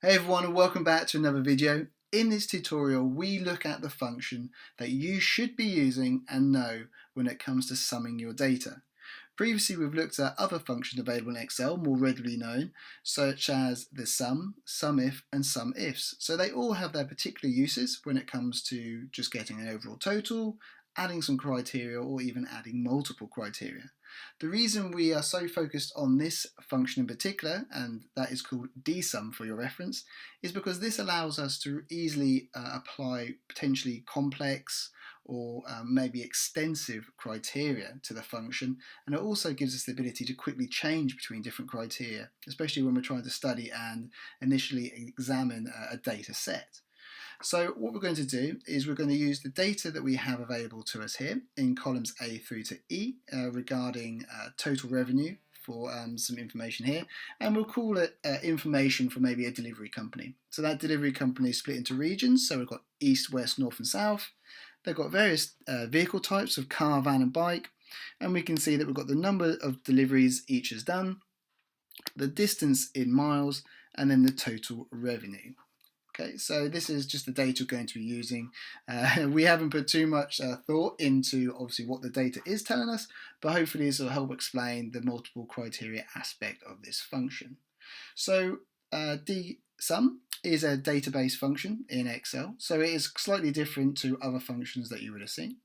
Hey everyone, and welcome back to another video. In this tutorial we look at the function that you should be using and know when it comes to summing your data. Previously we've looked at other functions available in Excel, more readily known, such as the sum, SUMIF and SUMIFs. So they all have their particular uses when it comes to just getting an overall total, adding some criteria, or even adding multiple criteria. The reason we are so focused on this function in particular, and that is called dsum for your reference, is because this allows us to easily apply potentially complex or maybe extensive criteria to the function, and it also gives us the ability to quickly change between different criteria, especially when we're trying to study and initially examine a data set. So what we're going to do is we're going to use the data that we have available to us here in columns A through to E regarding total revenue for some information here, and we'll call it information for maybe a delivery company. So that delivery company is split into regions, so we've got east, west, north and south. They've got various vehicle types of car, van and bike, and we can see that we've got the number of deliveries each has done, the distance in miles, and then the total revenue. Okay, so this is just the data we're going to be using. We haven't put too much thought into obviously what the data is telling us, but hopefully this will help explain the multiple criteria aspect of this function. So dsum is a database function in Excel, so it is slightly different to other functions that you would have seen.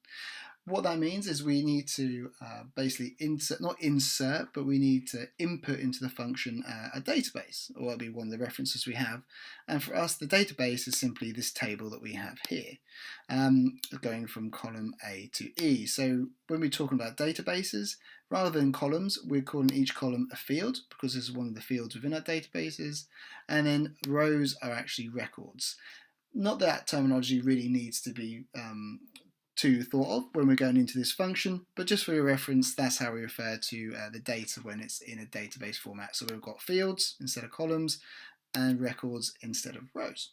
What that means is we need to basically insert, but we need to input into the function a database, or that'll be one of the references we have. And for us, the database is simply this table that we have here, going from column A to E. So when we're talking about databases, rather than columns, we're calling each column a field, because this is one of the fields within our databases, and then rows are actually records. Not that terminology really needs to be to thought of when we're going into this function, but just for your reference, that's how we refer to the data when it's in a database format. So we've got fields instead of columns and records instead of rows.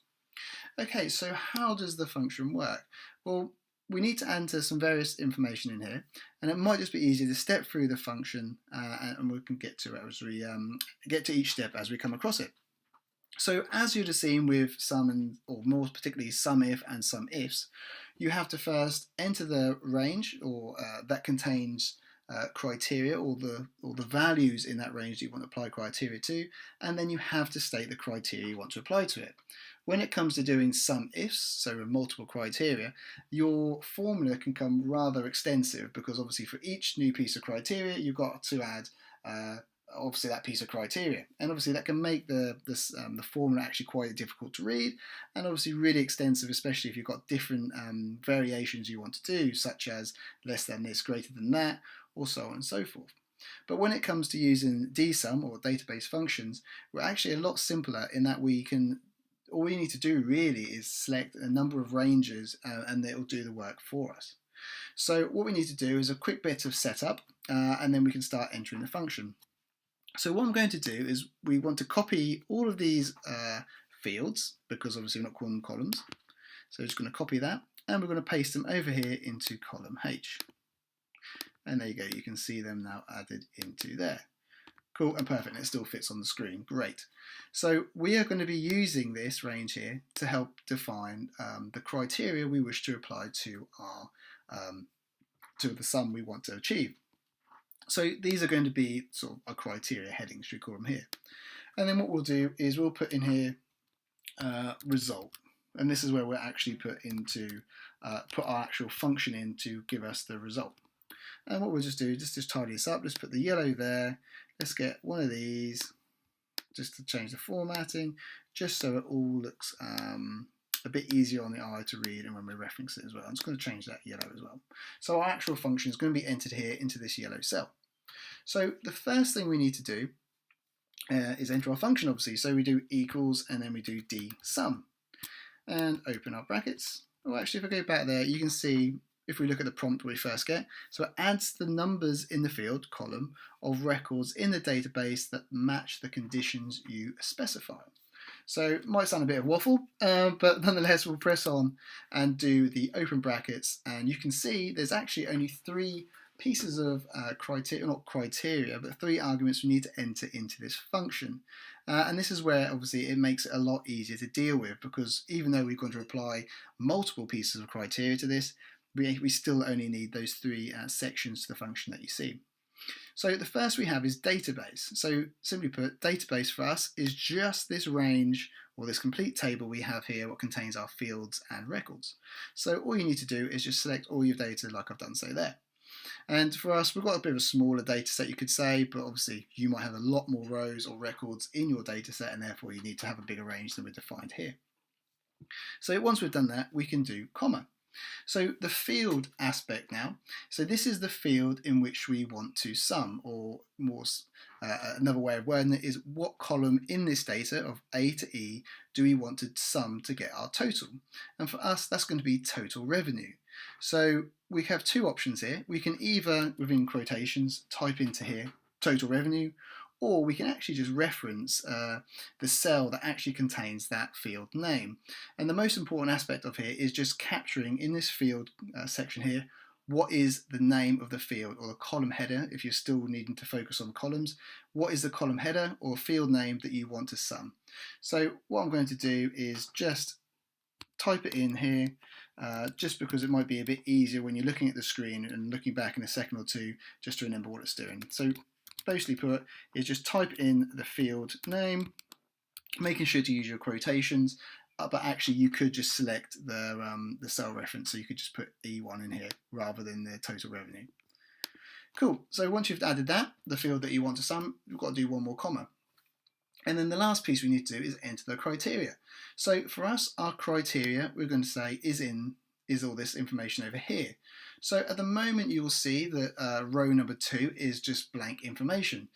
Okay, so how does the function work? Well, we need to enter some various information in here, and it might just be easier to step through the function and we can get to it as we get to each step as we come across it. So as you'd have seen with sum, or more particularly SUMIF and SUMIFs, you have to first enter the range or that contains criteria or the values in that range that you want to apply criteria to, and then you have to state the criteria you want to apply to it. When it comes to doing SUMIFs, so with multiple criteria, your formula can come rather extensive because obviously for each new piece of criteria you've got to add obviously that piece of criteria, and obviously that can make the formula actually quite difficult to read, and obviously really extensive, especially if you've got different variations you want to do, such as less than this, greater than that, or so on and so forth. But when it comes to using dsum or database functions, we're actually a lot simpler in that all we need to do really is select a number of ranges and it will do the work for us. So what we need to do is a quick bit of setup and then we can start entering the function. So what I'm going to do is we want to copy all of these fields, because obviously we're not calling them columns. So we're just going to copy that, and we're going to paste them over here into column H. And there you go, you can see them now added into there. Cool and perfect, and it still fits on the screen, great. So we are going to be using this range here to help define the criteria we wish to apply to our to the sum we want to achieve. So these are going to be sort of our criteria headings, we call them here. And then what we'll do is we'll put in here result. And this is where we'll actually put our actual function in to give us the result. And what we'll just do, just tidy this up, let's put the yellow there. Let's get one of these, just to change the formatting, just so it all looks a bit easier on the eye to read and when we're referencing it as well. I'm just going to change that yellow as well. So our actual function is going to be entered here into this yellow cell. So the first thing we need to do is enter our function, obviously. So we do equals and then we do dsum and open our brackets. Well, actually, if I go back there, you can see if we look at the prompt we first get, so it adds the numbers in the field column of records in the database that match the conditions you specify. So it might sound a bit of waffle, but nonetheless we'll press on and do the open brackets, and you can see there's actually only 3 pieces of criteria, not criteria, but 3 arguments we need to enter into this function. And this is where obviously it makes it a lot easier to deal with, because even though we're going to apply multiple pieces of criteria to this, we still only need those 3 sections to the function that you see. So the first we have is database. So simply put, database for us is just this range, or this complete table we have here, what contains our fields and records. So all you need to do is just select all your data like I've done so there. And for us, we've got a bit of a smaller data set, you could say, but obviously you might have a lot more rows or records in your data set, and therefore you need to have a bigger range than we've defined here. So once we've done that, we can do comma. So the field aspect now, so this is the field in which we want to sum, or more another way of wording it is what column in this data of A to E do we want to sum to get our total. And for us, that's going to be total revenue. So we have 2 options here. We can either, within quotations, type into here total revenue, or we can actually just reference the cell that actually contains that field name. And the most important aspect of here is just capturing in this field section here, what is the name of the field, or the column header, if you're still needing to focus on columns. What is the column header or field name that you want to sum? So what I'm going to do is just type it in here, just because it might be a bit easier when you're looking at the screen and looking back in a second or two just to remember what it's doing. So basically put is just type in the field name, making sure to use your quotations, but actually you could just select the cell reference, so you could just put E1 in here rather than the total revenue. Cool, so once you've added that, the field that you want to sum, you've got to do one more comma. And then the last piece we need to do is enter the criteria. So for us, our criteria, we're going to say is all this information over here. So at the moment you will see that row number 2 is just blank information.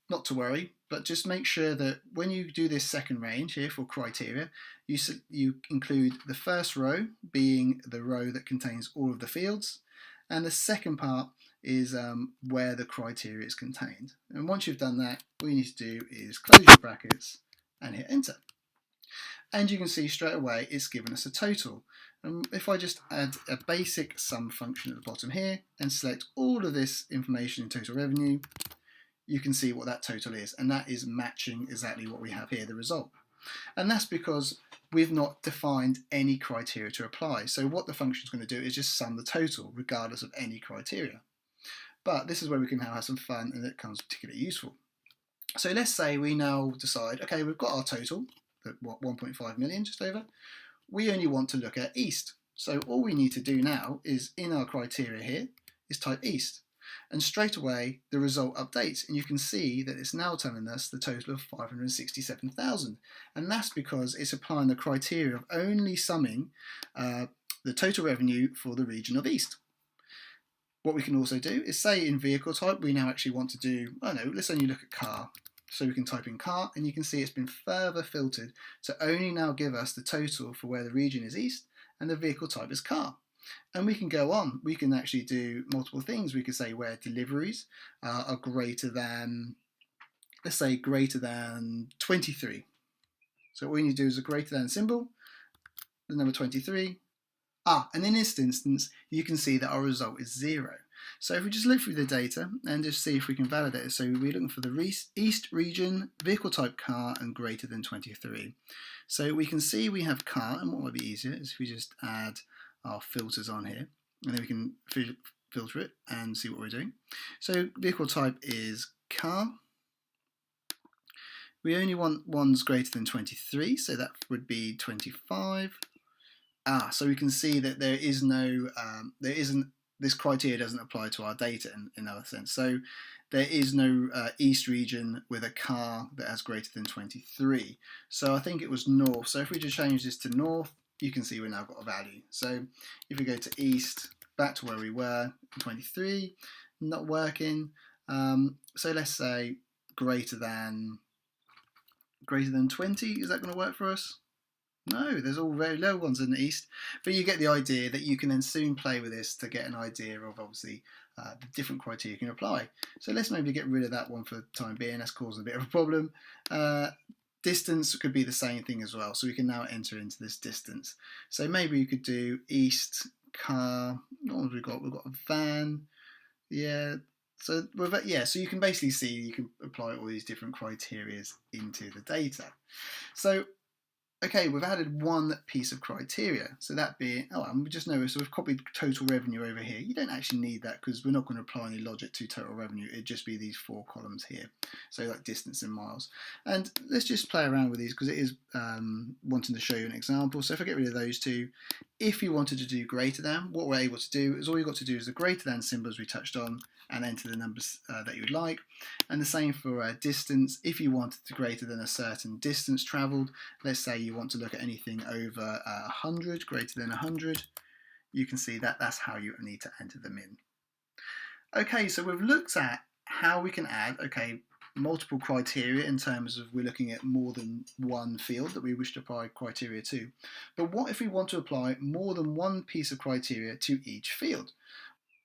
Not to worry, but just make sure that when you do this second range here for criteria, you include the first row being the row that contains all of the fields, and the second part is where the criteria is contained. And once you've done that, all you need to do is close your brackets and hit enter. And you can see straight away it's given us a total. And if I just add a basic sum function at the bottom here and select all of this information in total revenue, you can see what that total is, and that is matching exactly what we have here, the result. And that's because we've not defined any criteria to apply. So what the function is going to do is just sum the total regardless of any criteria. But this is where we can now have some fun, and it becomes particularly useful. So let's say we now decide, okay, we've got our total, at 1.5 million, just over. We only want to look at East. So all we need to do now is, in our criteria here, is type East. And straight away, the result updates, and you can see that it's now telling us the total of 567,000. And that's because it's applying the criteria of only summing the total revenue for the region of East. What we can also do is say in vehicle type, we now actually want to do, I don't know, let's only look at car. So we can type in car, and you can see it's been further filtered to only now give us the total for where the region is East and the vehicle type is car. And we can go on. We can actually do multiple things. We could say where deliveries are greater than, let's say greater than 23. So all you need to do is a greater than symbol, the number 23. And in this instance, you can see that our result is 0. So if we just look through the data and just see if we can validate it. So we're looking for the East region, vehicle type car, and greater than 23. So we can see we have car, and what might be easier is if we just add our filters on here, and then we can filter it and see what we're doing. So vehicle type is car. We only want ones greater than 23, so that would be 25. So we can see that there is no, this criteria doesn't apply to our data in other sense. So there is no East region with a car that has greater than 23. So I think it was North. So if we just change this to North, you can see we've now got a value. So if we go to East, back to where we were, 23, not working. So let's say greater than 20. Is that going to work for us? No, there's all very low ones in the East, but you get the idea that you can then soon play with this to get an idea of obviously the different criteria you can apply. So let's maybe get rid of that one for the time being. That's causing a bit of a problem. Distance could be the same thing as well, so we can now enter into this distance. So maybe you could do East car. What have we got? We've got a van. Yeah. So with that, yeah, so you can basically see you can apply all these different criterias into the data. So okay, we've added one piece of criteria. So that being, oh, and we just noticed, so we've copied total revenue over here. You don't actually need that because we're not going to apply any logic to total revenue. It'd just be these 4 columns here. So like distance in miles. And let's just play around with these because it is wanting to show you an example. So if I get rid of those two, if you wanted to do greater than, what we're able to do is all you've got to do is the greater than symbols we touched on and enter the numbers that you would like. And the same for distance. If you wanted to greater than a certain distance travelled, let's say you want to look at anything over 100, greater than 100, you can see that that's how you need to enter them in. Okay, so we've looked at how we can add, multiple criteria in terms of we're looking at more than one field that we wish to apply criteria to. But what if we want to apply more than one piece of criteria to each field?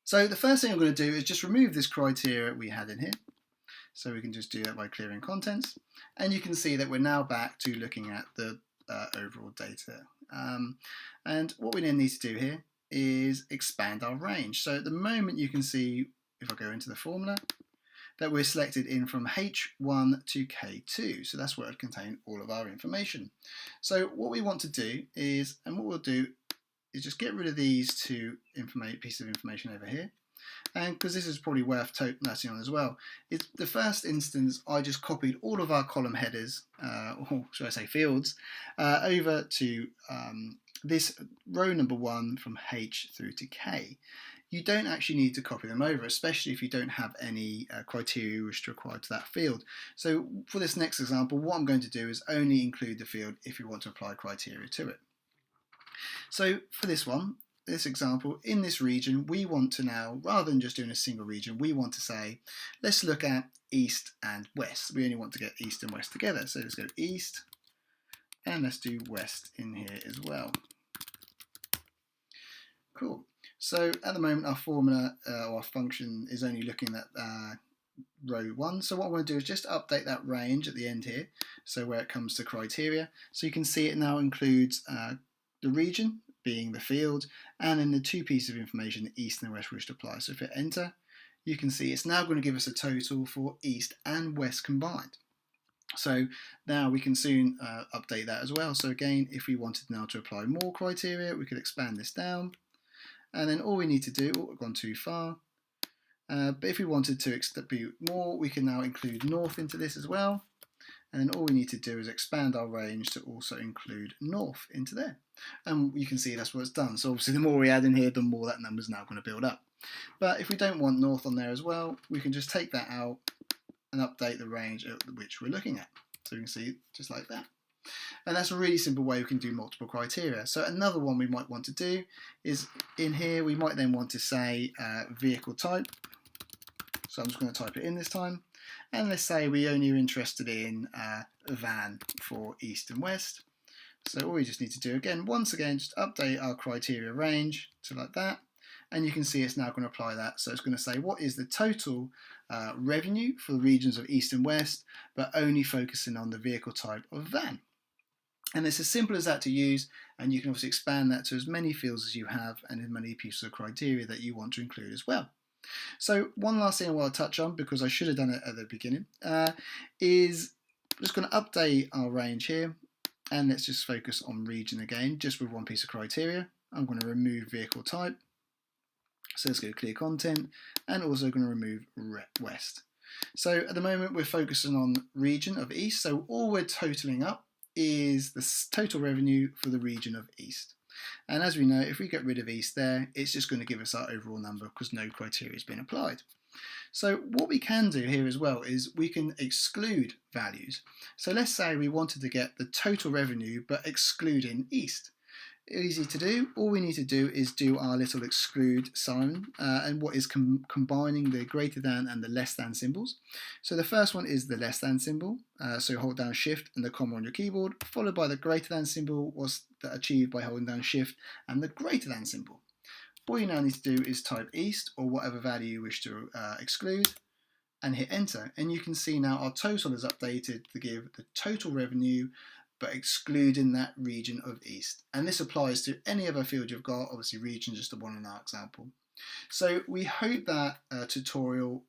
So the first thing I'm going to do is just remove this criteria we had in here. So we can just do that by clearing contents. And you can see that we're now back to looking at the overall data. And what we then need to do here is expand our range. So at the moment you can see, if I go into the formula, that we're selected in from H1 to K2. So that's where it contains all of our information. So what we want to do is, and what we'll do is just get rid of these two pieces of information over here. And because this is probably worth noting on as well, it's the first instance I just copied all of our column headers, or should I say fields, over to this row number 1 from H through to K. You don't actually need to copy them over, especially if you don't have any criteria you wish to require to that field. So for this next example, what I'm going to do is only include the field if you want to apply criteria to it. So for this one, this example, in this region, we want to now, rather than just doing a single region, we want to say, let's look at east and west. We only want to get east and west together. So let's go east, and let's do west in here as well. Cool. So at the moment, our formula or our function is only looking at row 1. So what I'm going to do is just update that range at the end here. So where it comes to criteria. So you can see it now includes the region, being the field, and then the 2 pieces of information, the east and the west, we wish to apply. So if I enter, you can see it's now going to give us a total for east and west combined. So now we can soon update that as well. So again, if we wanted now to apply more criteria, we could expand this down. And then all we need to do, we've gone too far, but if we wanted to be more, we can now include north into this as well. And then all we need to do is expand our range to also include north into there. And you can see that's what it's done. So obviously the more we add in here, the more that number's now going to build up. But if we don't want north on there as well, we can just take that out and update the range at which we're looking at. So you can see just like that. And that's a really simple way we can do multiple criteria. So another one we might want to do is in here, we might then want to say vehicle type. So I'm just going to type it in this time. And let's say we only are interested in a van for east and west. So all we just need to do again, once again, just update our criteria range to like that. And you can see it's now going to apply that. So it's going to say what is the total revenue for the regions of east and west, but only focusing on the vehicle type of van. And it's as simple as that to use, and you can obviously expand that to as many fields as you have and as many pieces of criteria that you want to include as well. So one last thing I want to touch on, because I should have done it at the beginning, is I'm just going to update our range here, and let's just focus on region again, just with one piece of criteria. I'm going to remove vehicle type, so let's go clear content, and also going to remove west. So at the moment we're focusing on region of east, so all we're totaling up is the total revenue for the region of east. And as we know, if we get rid of east there, it's just going to give us our overall number because no criteria has been applied. So what we can do here as well is we can exclude values. So let's say we wanted to get the total revenue but excluding east. Easy to do. All we need to do is do our little exclude sign and what is combining the greater than and the less than symbols. So the first one is the less than symbol. So hold down shift and the comma on your keyboard, followed by the greater than symbol was achieved by holding down shift and the greater than symbol. All you now need to do is type east or whatever value you wish to exclude and hit enter. And you can see now our total is updated to give the total revenue but excluding that region of east. And this applies to any other field you've got, obviously region just the one in our example. So we hope that tutorial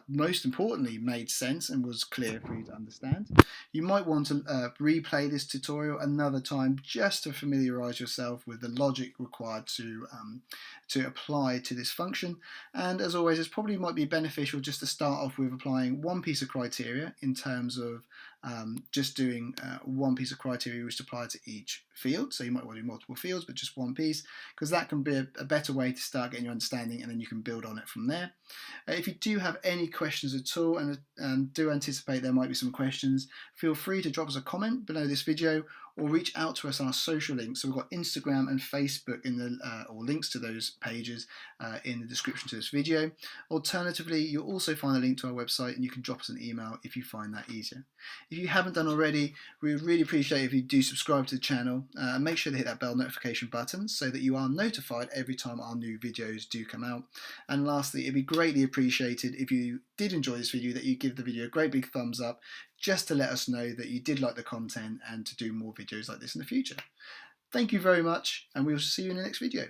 most importantly made sense and was clear for you to understand. You might want to replay this tutorial another time just to familiarize yourself with the logic required to apply to this function. And as always, it probably might be beneficial just to start off with applying one piece of criteria in terms of just doing one piece of criteria which apply to each field. So you might want to do multiple fields, but just one piece, because that can be a better way to start getting your understanding, and then you can build on it from there. If you do have any questions at all, and do anticipate there might be some questions, feel free to drop us a comment below this video or reach out to us on our social links. So we've got Instagram and Facebook in the or links to those pages in the description to this video. Alternatively, you'll also find a link to our website, and you can drop us an email if you find that easier. If you haven't done already, we would really appreciate if you do subscribe to the channel and make sure to hit that bell notification button so that you are notified every time our new videos do come out. And lastly, it'd be greatly appreciated if you did enjoy this video that you give the video a great big thumbs up, just to let us know that you did like the content and to do more videos like this in the future. Thank you very much, and we'll see you in the next video.